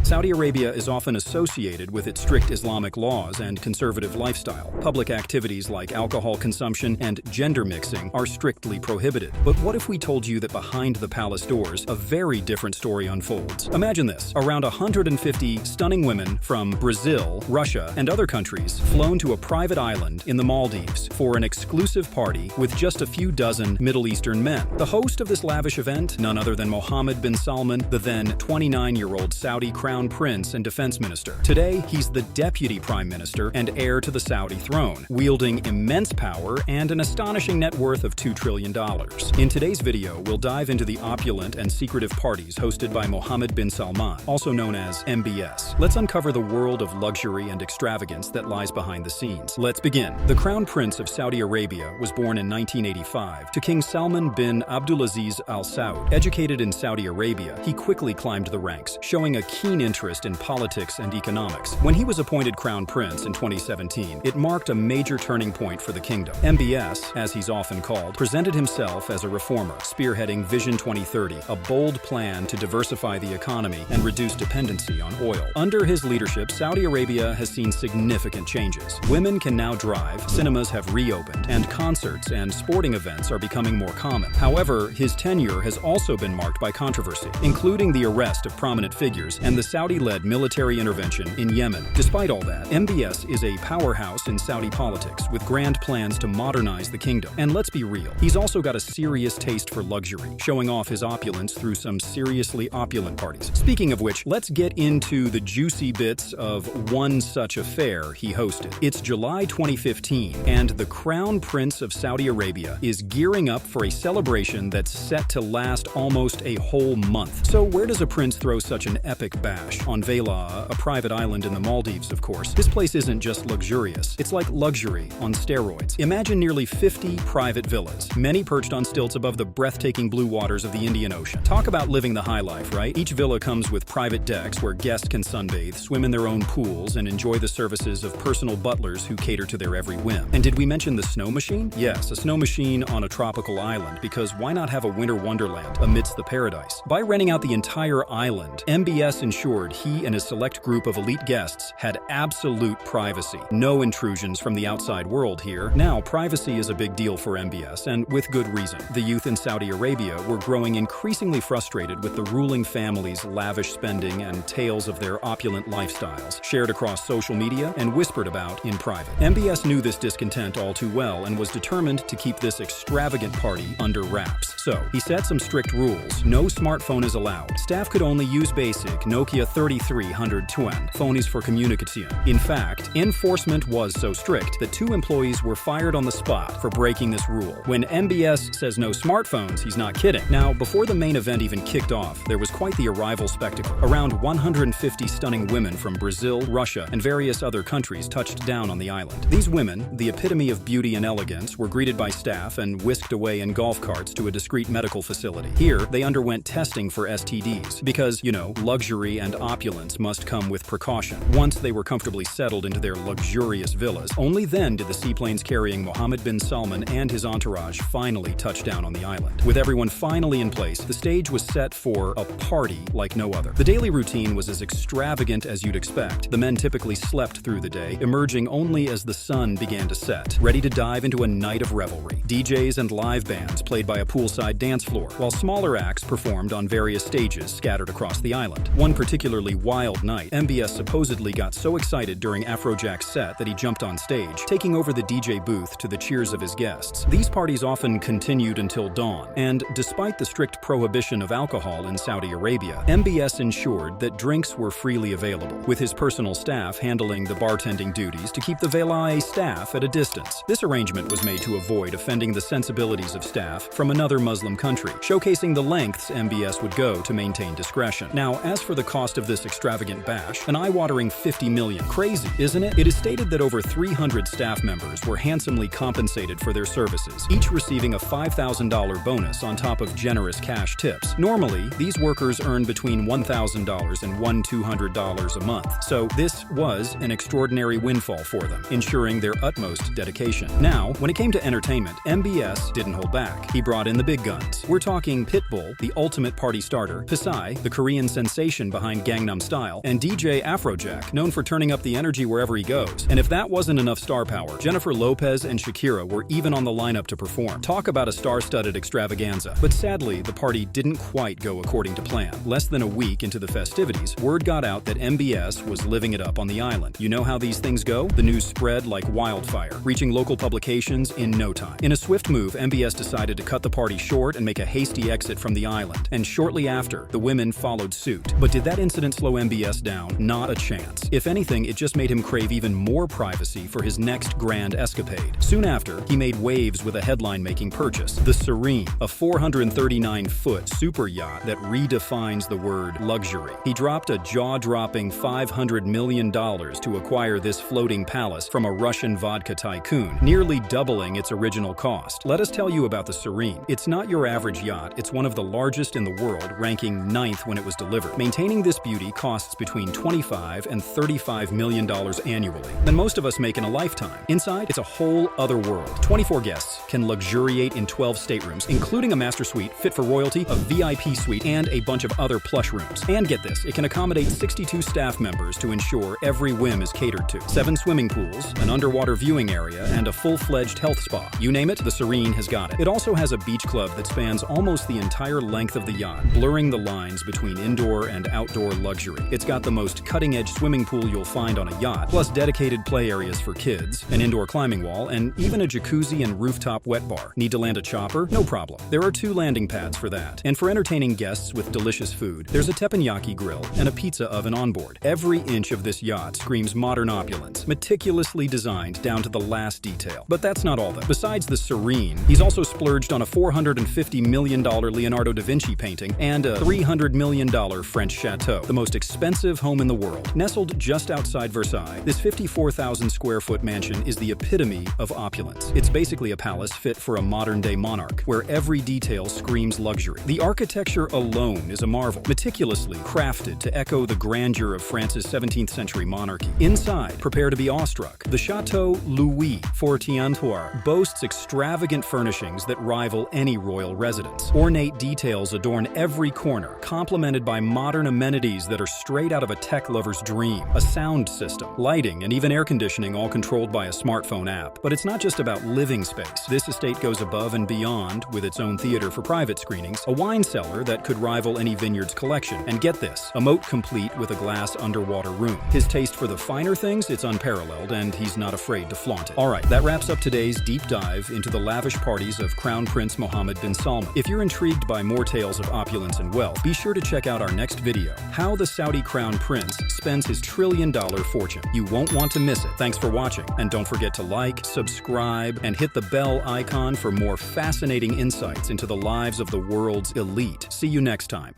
Saudi Arabia is often associated with its strict Islamic laws and conservative lifestyle. Public activities like alcohol consumption and gender mixing are strictly prohibited. But what if we told you that behind the palace doors, a very different story unfolds? Imagine this: around 150 stunning women from Brazil, Russia, and other countries flown to a private island in the Maldives for an exclusive party with just a few dozen Middle Eastern men. The host of this lavish event, none other than Mohammed bin Salman, the then 29-year-old Saudi crown prince and defense minister. Today, he's the deputy prime minister and heir to the Saudi throne, wielding immense power and an astonishing net worth of $2 trillion. In today's video, we'll dive into the opulent and secretive parties hosted by Mohammed bin Salman, also known as MBS. Let's uncover the world of luxury and extravagance that lies behind the scenes. Let's begin. The Crown Prince of Saudi Arabia was born in 1985 to King Salman bin Abdul-Aziz Al Saud. Educated in Saudi Arabia, he quickly climbed the ranks, showing a keen interest in politics and economics. When he was appointed Crown Prince in 2017, it marked a major turning point for the kingdom. MBS, as he's often called, presented himself as a reformer, spearheading Vision 2030, a bold plan to diversify the economy and reduce dependency on oil. Under his leadership, Saudi Arabia has seen significant changes. Women can now drive, cinemas have reopened, and concerts and sporting events are becoming more common. However, his tenure has also been marked by controversy, including the arrest of prominent figures and the Saudi-led military intervention in Yemen. Despite all that, MBS is a powerhouse in Saudi politics with grand plans to modernize the kingdom. And let's be real, he's also got a serious taste for luxury, showing off his opulence through some seriously opulent parties. Speaking of which, let's get into the juicy bits of one such affair he hosted. It's July 2015, and the Crown Prince of Saudi Arabia is gearing up for a celebration that's set to last almost a whole month. So where does a prince throw such an epic bash? On Velaa, a private island in the Maldives, of course. This place isn't just luxurious, it's like luxury on steroids. Imagine nearly 50 private villas, many perched on stilts above the breathtaking blue waters of the Indian Ocean. Talk about living the high life, right? Each villa comes with private decks where guests can sunbathe, swim in their own pools, and enjoy the services of personal butlers who cater to their every whim. And did we mention the snow machine? Yes, a snow machine on a tropical island, because why not have a winter wonderland amidst the paradise? By renting out the entire island, MBS ensured he and his select group of elite guests had absolute privacy. No intrusions from the outside world here. Now, privacy is a big deal for MBS, and with good reason. The youth in Saudi Arabia were growing increasingly frustrated with the ruling family's lavish spending and tales of their opulent lifestyles, shared across social media and whispered about in private. MBS knew this discontent all too well and was determined to keep this extravagant party under wraps. So, he set some strict rules. No smartphone is allowed. Staff could only use basic Nokia 3310 phones for communication. In fact, enforcement was so strict that 2 employees were fired on the spot for breaking this rule. When MBS says no smartphones, he's not kidding. Now, before the main event even kicked off, there was quite the arrival spectacle. Around 150 stunning women from Brazil, Russia, and various other countries touched down on the island. These women, the epitome of beauty and elegance, were greeted by staff and whisked away in golf carts to a discreet medical facility. Here, they underwent testing for STDs because, you know, luxury and opulence must come with precaution. Once they were comfortably settled into their luxurious villas, only then did the seaplanes carrying Mohammed bin Salman and his entourage finally touch down on the island. With everyone finally in place, the stage was set for a party like no other. The daily routine was as extravagant as you'd expect. The men typically slept through the day, emerging only as the sun began to set, ready to dive into a night of revelry. DJs and live bands played by a poolside dance floor, while smaller acts performed on various stages scattered across the island. One particularly wild night, MBS supposedly got so excited during Afrojack's set that he jumped on stage, taking over the DJ booth to the cheers of his guests. These parties often continued until dawn, and despite the strict prohibition of alcohol in Saudi Arabia, MBS ensured that drinks were freely available, with his personal staff handling the bartending duties to keep the Velaa staff at a distance. This arrangement was made to avoid offending the sensibilities of staff from another Muslim country, showcasing the lengths MBS would go to maintain discretion. Now, as for the cost of this extravagant bash, an eye-watering $50 million. Crazy, isn't it? It is stated that over 300 staff members were handsomely compensated for their services, each receiving a $5,000 bonus on top of generous cash tips. Normally, these workers earn between $1,000 and $1,200 a month, so this was an extraordinary windfall for them, ensuring their utmost dedication. Now, when it came to entertainment, MBS didn't hold back. He brought in the big guns. We're talking Pitbull, the ultimate party starter, Psy, the Korean sensation behind behind Gangnam Style, and DJ Afrojack, known for turning up the energy wherever he goes. And if that wasn't enough star power, Jennifer Lopez and Shakira were even on the lineup to perform. Talk about a star-studded extravaganza. But sadly, the party didn't quite go according to plan. Less than a week into the festivities, word got out that MBS was living it up on the island. You know how these things go? The news spread like wildfire, reaching local publications in no time. In a swift move, MBS decided to cut the party short and make a hasty exit from the island. And shortly after, the women followed suit. But did that incident slow MBS down? Not a chance. If anything, it just made him crave even more privacy for his next grand escapade. Soon after, he made waves with a headline-making purchase, the Serene, a 439-foot super yacht that redefines the word luxury. He dropped a jaw-dropping $500 million to acquire this floating palace from a Russian vodka tycoon, nearly doubling its original cost. Let us tell you about the Serene. It's not your average yacht, it's one of the largest in the world, ranking 9th when it was delivered. Maintaining this beauty costs between $25 and $35 million annually, than most of us make in a lifetime. Inside, it's a whole other world. 24 guests can luxuriate in 12 staterooms, including a master suite fit for royalty, a VIP suite, and a bunch of other plush rooms. And get this, it can accommodate 62 staff members to ensure every whim is catered to. 7 swimming pools, an underwater viewing area, and a full-fledged health spa. You name it, the Serene has got it. It also has a beach club that spans almost the entire length of the yacht, blurring the lines between indoor and outdoor luxury. It's got the most cutting-edge swimming pool you'll find on a yacht, plus dedicated play areas for kids, an indoor climbing wall, and even a jacuzzi and rooftop wet bar. Need to land a chopper? No problem. There are 2 landing pads for that. And for entertaining guests with delicious food, there's a teppanyaki grill and a pizza oven on board. Every inch of this yacht screams modern opulence, meticulously designed down to the last detail. But that's not all, though. Besides the Serene, he's also splurged on a $450 million Leonardo da Vinci painting and a $300 million French chateau, the most expensive home in the world. Nestled just outside Versailles, this 54,000 square foot mansion is the epitome of opulence. It's basically a palace fit for a modern-day monarch, where every detail screams luxury. The architecture alone is a marvel, meticulously crafted to echo the grandeur of France's 17th century monarchy. Inside, prepare to be awestruck. The Chateau Louis Fourtiantoir boasts extravagant furnishings that rival any royal residence. Ornate details adorn every corner, complemented by modern amenities that are straight out of a tech lover's dream. A sound system, lighting, and even air conditioning all controlled by a smartphone app. But it's not just about living space. This estate goes above and beyond with its own theater for private screenings, a wine cellar that could rival any vineyard's collection, and get this, a moat complete with a glass underwater room. His taste for the finer things, it's unparalleled, and he's not afraid to flaunt it. Alright, that wraps up today's deep dive into the lavish parties of Crown Prince Mohammed bin Salman. If you're intrigued by more tales of opulence and wealth, be sure to check out our next video, How the Saudi Crown Prince Spends His trillion-dollar fortune. You won't want to miss it. Thanks for watching, and don't forget to like, subscribe, and hit the bell icon for more fascinating insights into the lives of the world's elite. See you next time.